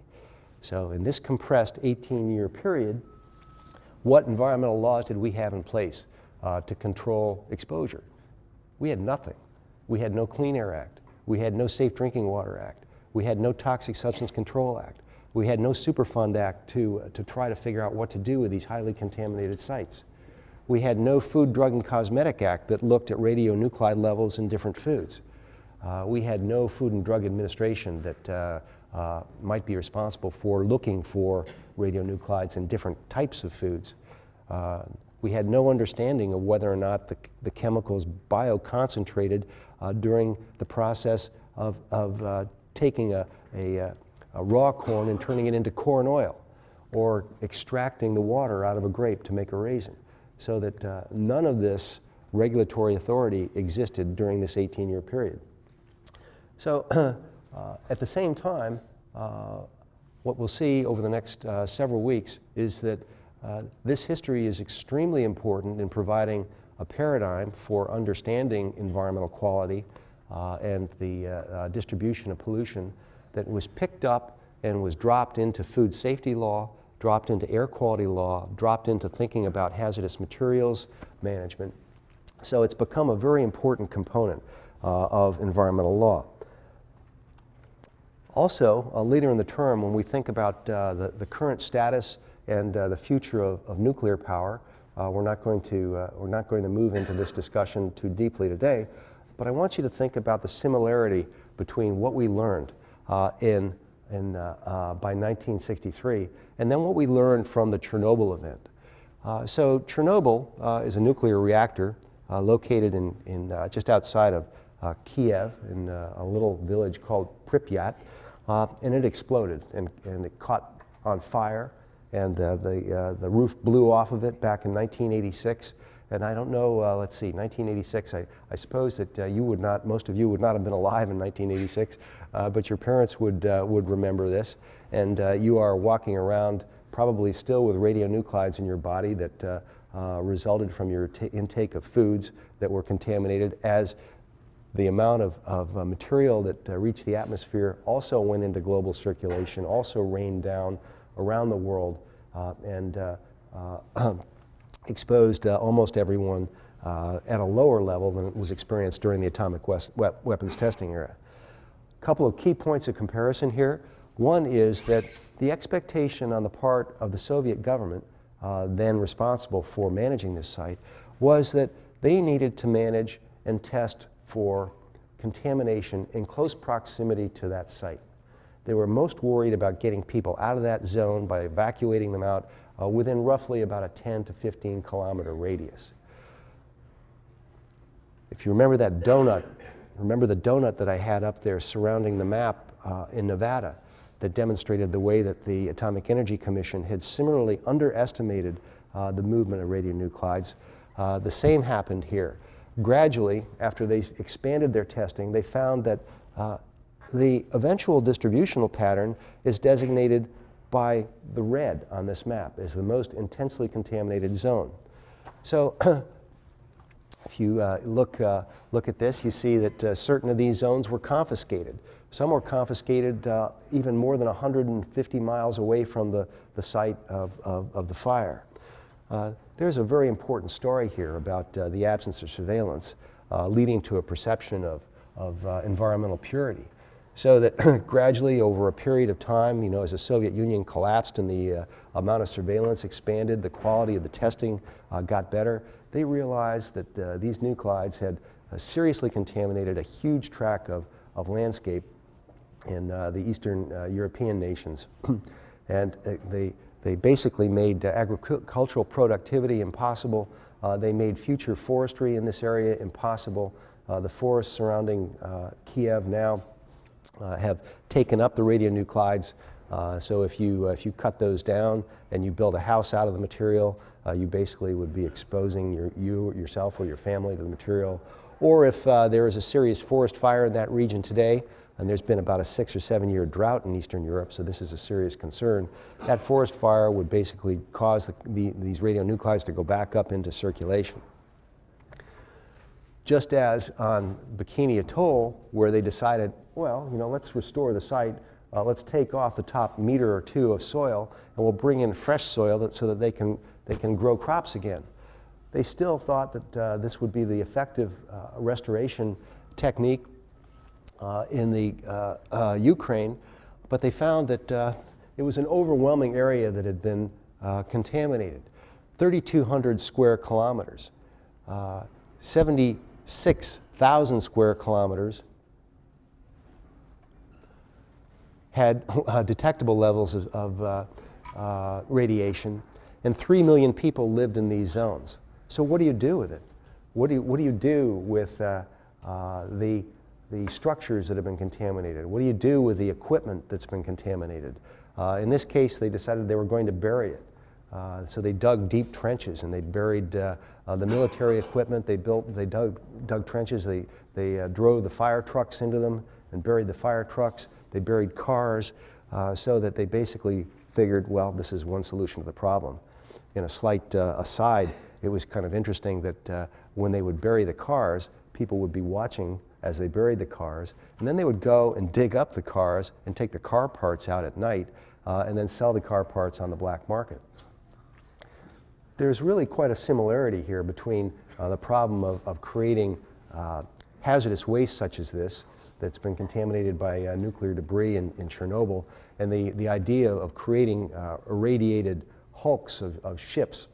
Speaker 1: So in this compressed 18-year period, what environmental laws did we have in place to control exposure? We had nothing. We had no Clean Air Act. We had no Safe Drinking Water Act. We had no Toxic Substance Control Act. We had no Superfund Act to try to figure out what to do with these highly contaminated sites. We had no Food, Drug, and Cosmetic Act that looked at radionuclide levels in different foods. We had no Food and Drug Administration that might be responsible for looking for radionuclides in different types of foods. We had no understanding of whether or not the chemicals bioconcentrated during the process of taking a raw corn and turning it into corn oil, or extracting the water out of a grape to make a raisin. So that none of this regulatory authority existed during this 18-year period. So at the same time, what we'll see over the next several weeks is that this history is extremely important in providing a paradigm for understanding environmental quality and the distribution of pollution that was picked up and was dropped into food safety law, dropped into air quality law, dropped into thinking about hazardous materials management. So it's become a very important component of environmental law. Also, later in the term, when we think about the current status and the future of nuclear power, we're not going to move into this discussion too deeply today, but I want you to think about the similarity between what we learned by 1963 and then what we learned from the Chernobyl event. So Chernobyl is a nuclear reactor located just outside of Kiev in a little village called Pripyat, and it exploded and it caught on fire, and the roof blew off of it back in 1986. And I don't know, let's see, 1986, I suppose that most of you would not have been alive in 1986, but your parents would remember this. And you are walking around probably still with radionuclides in your body that resulted from your intake of foods that were contaminated, as the amount of material that reached the atmosphere also went into global circulation, also rained down around the world, and exposed almost everyone at a lower level than was experienced during the atomic weapons testing era. A couple of key points of comparison here. One is that the expectation on the part of the Soviet government, then responsible for managing this site, was that they needed to manage and test for contamination in close proximity to that site. They were most worried about getting people out of that zone by evacuating them out within roughly about a 10 to 15 kilometer radius. If you remember that donut, remember the donut that I had up there surrounding the map in Nevada that demonstrated the way that the Atomic Energy Commission had similarly underestimated the movement of radionuclides. The same happened here. Gradually, after they expanded their testing, they found that the eventual distributional pattern is designated by the red on this map as the most intensely contaminated zone. So if you look at this, you see that certain of these zones were confiscated. Some were confiscated even more than 150 miles away from the site of the fire. There's a very important story here about the absence of surveillance leading to a perception of environmental purity. So that gradually over a period of time, you know, as the Soviet Union collapsed and the amount of surveillance expanded, the quality of the testing got better, they realized that these nuclides had seriously contaminated a huge tract of landscape in the Eastern European nations. And they basically made agricultural productivity impossible. They made future forestry in this area impossible. The forests surrounding Kiev now have taken up the radionuclides. So if you cut those down and you build a house out of the material, you basically would be exposing yourself or your family to the material. Or if there is a serious forest fire in that region today, and there's been about a 6 or 7 year drought in Eastern Europe, so this is a serious concern, that forest fire would basically cause these radionuclides to go back up into circulation. Just as on Bikini Atoll, where they decided, well, you know, let's restore the site, let's take off the top meter or two of soil, and we'll bring in fresh soil so that they can grow crops again. They still thought that this would be the effective restoration technique in the Ukraine, but they found that it was an overwhelming area that had been contaminated. 3,200 square kilometers, 76,000 square kilometers had detectable levels of radiation, and 3 million people lived in these zones. So what do you do with it? What do you do with the structures that have been contaminated? What do you do with the equipment that's been contaminated? In this case, they decided they were going to bury it. So they dug deep trenches and they buried the military equipment. They dug trenches. They drove the fire trucks into them and buried the fire trucks. They buried cars so that they basically figured, well, this is one solution to the problem. In a slight aside, it was kind of interesting that when they would bury the cars, people would be watching as they buried the cars, and then they would go and dig up the cars and take the car parts out at night and then sell the car parts on the black market. There's really quite a similarity here between the problem of creating hazardous waste such as this that's been contaminated by nuclear debris in Chernobyl, and the idea of creating irradiated hulks of ships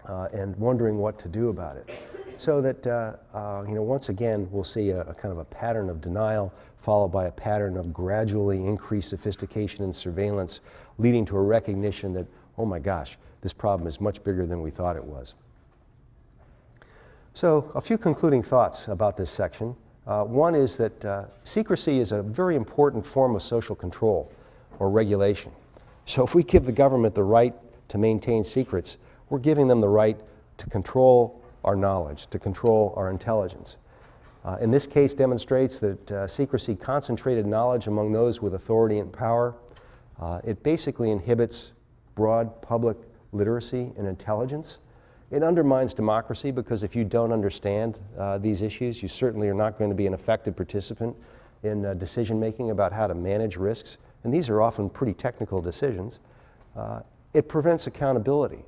Speaker 1: and wondering what to do about it. So that, you know, once again, we'll see a kind of a pattern of denial followed by a pattern of gradually increased sophistication and surveillance, leading to a recognition that oh my gosh, this problem is much bigger than we thought it was. So a few concluding thoughts about this section. One is that secrecy is a very important form of social control or regulation. So if we give the government the right to maintain secrets, we're giving them the right to control our knowledge, to control our intelligence. In this case demonstrates that secrecy concentrated knowledge among those with authority and power. It basically inhibits broad public literacy and intelligence. It undermines democracy because if you don't understand these issues, you certainly are not going to be an effective participant in decision making about how to manage risks. And these are often pretty technical decisions. It prevents accountability.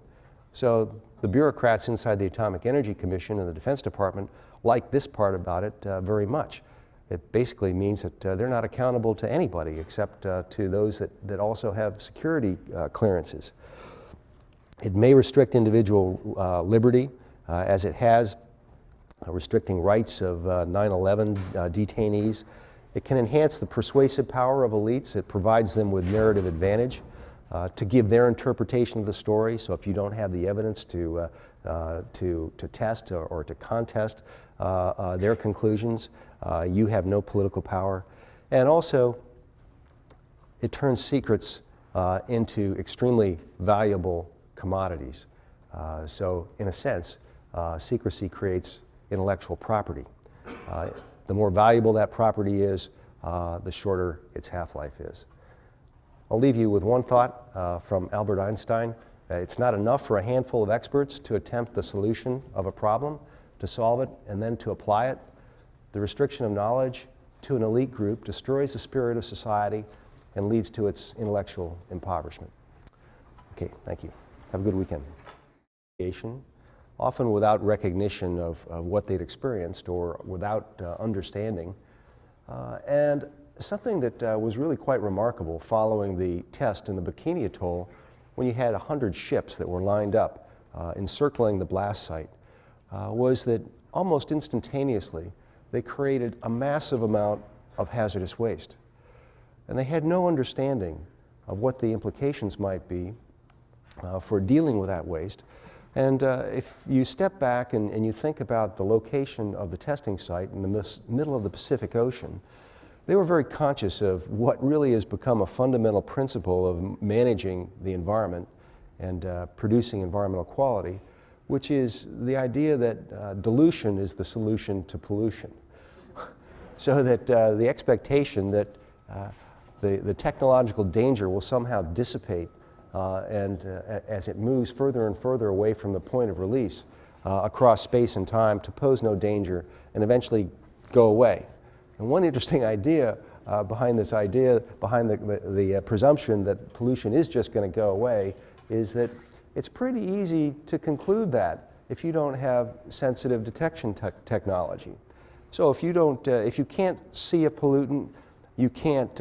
Speaker 1: So the bureaucrats inside the Atomic Energy Commission and the Defense Department like this part about it very much. It basically means that they're not accountable to anybody except to those that also have security clearances. It may restrict individual liberty, as it has, restricting rights of 9/11 detainees. It can enhance the persuasive power of elites. It provides them with narrative advantage to give their interpretation of the story. So if you don't have the evidence to test or to contest their conclusions, you have no political power. And also, it turns secrets into extremely valuable commodities. So in a sense, secrecy creates intellectual property. The more valuable that property is, the shorter its half-life is. I'll leave you with one thought from Albert Einstein. It's not enough for a handful of experts to attempt the solution of a problem, to solve it, and then to apply it. The restriction of knowledge to an elite group destroys the spirit of society and leads to its intellectual impoverishment. Okay, thank you. Have a good weekend. Often without recognition of what they'd experienced or without understanding. And something that was really quite remarkable following the test in the Bikini Atoll, when you had 100 ships that were lined up encircling the blast site, was that almost instantaneously they created a massive amount of hazardous waste. And they had no understanding of what the implications might be for dealing with that waste. And if you step back and you think about the location of the testing site in the middle of the Pacific Ocean, they were very conscious of what really has become a fundamental principle of managing the environment and producing environmental quality, which is the idea that dilution is the solution to pollution. So that the expectation that the technological danger will somehow dissipate as it moves further and further away from the point of release across space and time to pose no danger and eventually go away. And one interesting idea behind the presumption that pollution is just going to go away is that it's pretty easy to conclude that if you don't have sensitive detection technology. So if you can't see a pollutant, you can't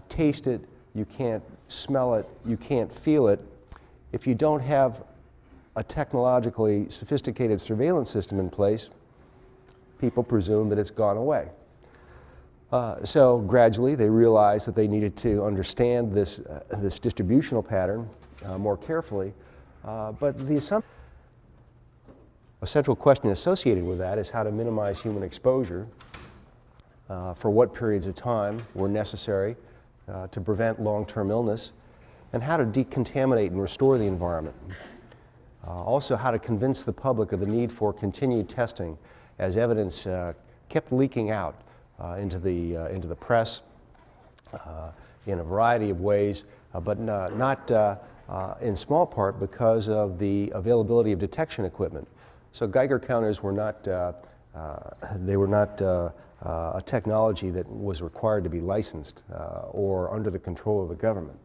Speaker 1: taste it, you can't smell it, you can't feel it. If you don't have a technologically sophisticated surveillance system in place, people presume that it's gone away. So gradually they realized that they needed to understand this distributional pattern more carefully. But a central question associated with that is how to minimize human exposure, for what periods of time were necessary to prevent long-term illness, and how to decontaminate and restore the environment. Also, how to convince the public of the need for continued testing as evidence kept leaking out into the press in a variety of ways, but not in small part because of the availability of detection equipment. So Geiger counters were not a technology that was required to be licensed or under the control of the government.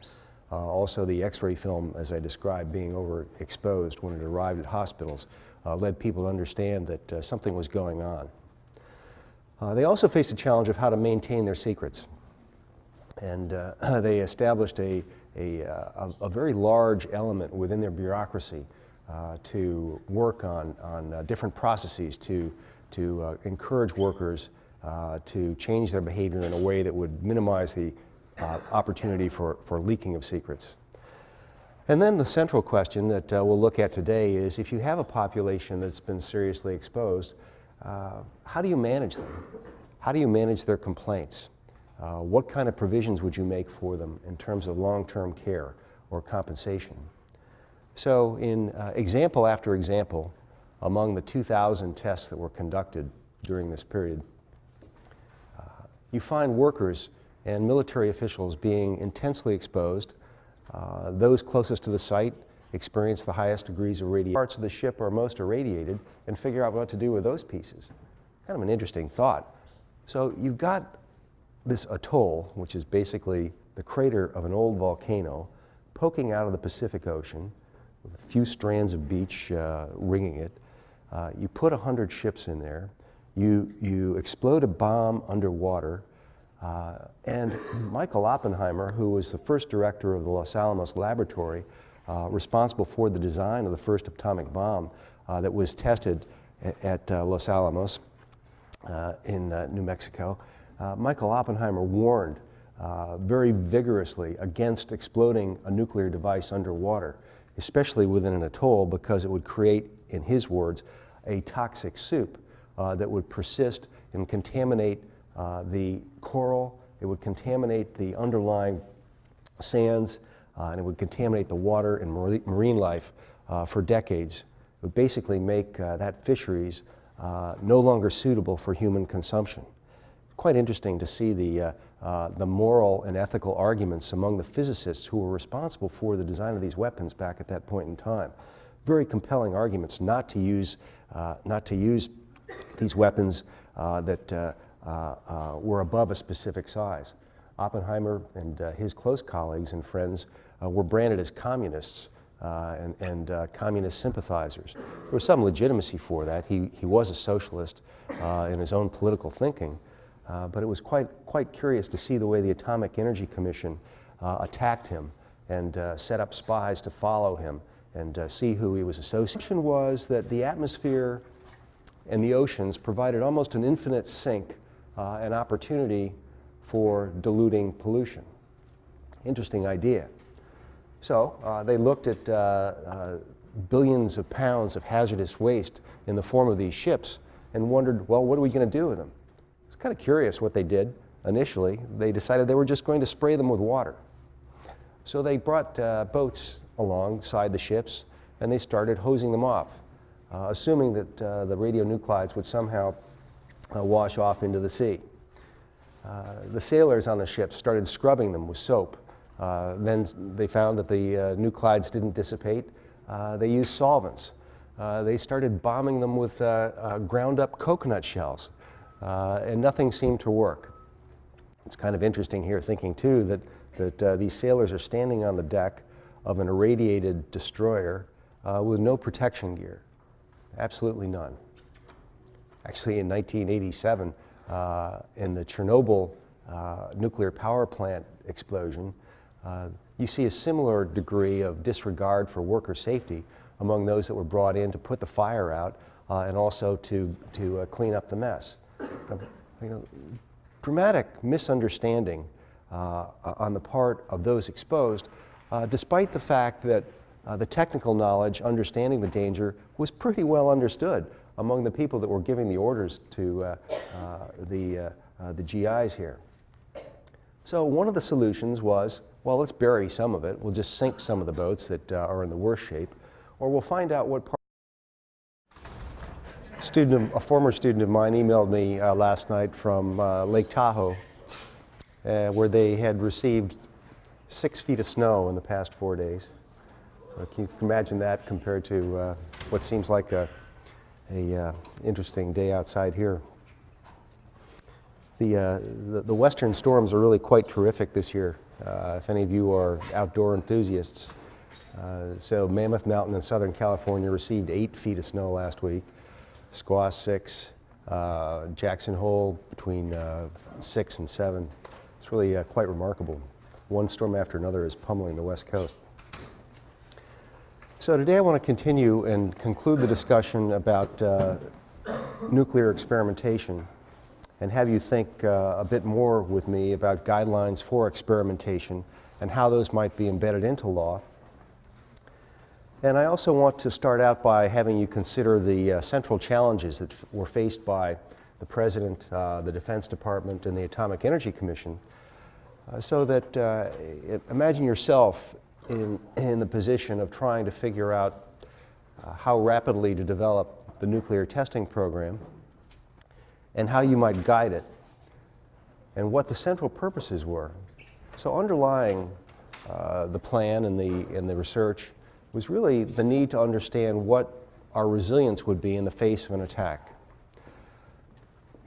Speaker 1: Also, the X-ray film, as I described, being overexposed when it arrived at hospitals, led people to understand that something was going on. They also faced a challenge of how to maintain their secrets. And they established a very large element within their bureaucracy to work on different processes to encourage workers to change their behavior in a way that would minimize the opportunity for leaking of secrets. And then the central question that we'll look at today is, if you have a population that's been seriously exposed, how do you manage them? How do you manage their complaints? What kind of provisions would you make for them in terms of long-term care or compensation? So in example after example, among the 2,000 tests that were conducted during this period, you find workers and military officials being intensely exposed. Those closest to the site experience the highest degrees of radiation. Parts of the ship are most irradiated, and figure out what to do with those pieces. Kind of an interesting thought. So you've got this atoll, which is basically the crater of an old volcano, poking out of the Pacific Ocean, with a few strands of beach ringing it. You put 100 ships in there. You explode a bomb underwater. And Michael Oppenheimer, who was the first director of the Los Alamos laboratory, responsible for the design of the first atomic bomb that was tested at Los Alamos in New Mexico, Michael Oppenheimer warned very vigorously against exploding a nuclear device underwater, especially within an atoll, because it would create, in his words, a toxic soup that would persist and contaminate the coral. It would contaminate the underlying sands, and it would contaminate the water and marine life for decades. It would basically make that fisheries no longer suitable for human consumption. Quite interesting to see the moral and ethical arguments among the physicists who were responsible for the design of these weapons back at that point in time. Very compelling arguments not to use these weapons that were above a specific size. Oppenheimer and his close colleagues and friends were branded as communists and communist sympathizers. There was some legitimacy for that. He was a socialist in his own political thinking, but it was quite curious to see the way the Atomic Energy Commission attacked him and set up spies to follow him and see who he was associated. The was that the atmosphere and the oceans provided almost an infinite sink and opportunity for diluting pollution. Interesting idea. So they looked at billions of pounds of hazardous waste in the form of these ships and wondered, well, what are we going to do with them? It's kind of curious what they did initially. They decided they were just going to spray them with water. So they brought boats alongside the ships, and they started hosing them off, assuming that the radionuclides would somehow wash off into the sea. The sailors on the ships started scrubbing them with soap. Then they found that the nuclides didn't dissipate. They used solvents. They started bombing them with ground up coconut shells, and nothing seemed to work. It's kind of interesting here thinking too that these sailors are standing on the deck of an irradiated destroyer with no protection gear. Absolutely none. Actually, in 1987, in the Chernobyl nuclear power plant explosion, you see a similar degree of disregard for worker safety among those that were brought in to put the fire out and also to clean up the mess. Dramatic misunderstanding on the part of those exposed, despite the fact that the technical knowledge understanding the danger was pretty well understood among the people that were giving the orders to the GIs here. So one of the solutions was, well, let's bury some of it. We'll just sink some of the boats that are in the worst shape, or we'll find out what part. A former student of mine emailed me last night from Lake Tahoe, where they had received 6 feet of snow in the past 4 days. So can you imagine that compared to what seems like a interesting day outside here? The western storms are really quite terrific this year, if any of you are outdoor enthusiasts. So Mammoth Mountain in Southern California received 8 feet of snow last week, Squaw 6, Jackson Hole between 6 and 7. It's really quite remarkable. One storm after another is pummeling the West Coast. So today I want to continue and conclude the discussion about nuclear experimentation and have you think a bit more with me about guidelines for experimentation and how those might be embedded into law. And I also want to start out by having you consider the central challenges that were faced by the President, the Defense Department, and the Atomic Energy Commission, so that imagine yourself in the position of trying to figure out how rapidly to develop the nuclear testing program and how you might guide it and what the central purposes were. So underlying the plan and the research was really the need to understand what our resilience would be in the face of an attack.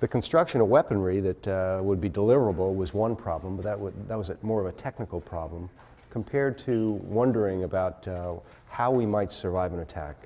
Speaker 1: The construction of weaponry that would be deliverable was one problem, but that was more of a technical problem compared to wondering about how we might survive an attack.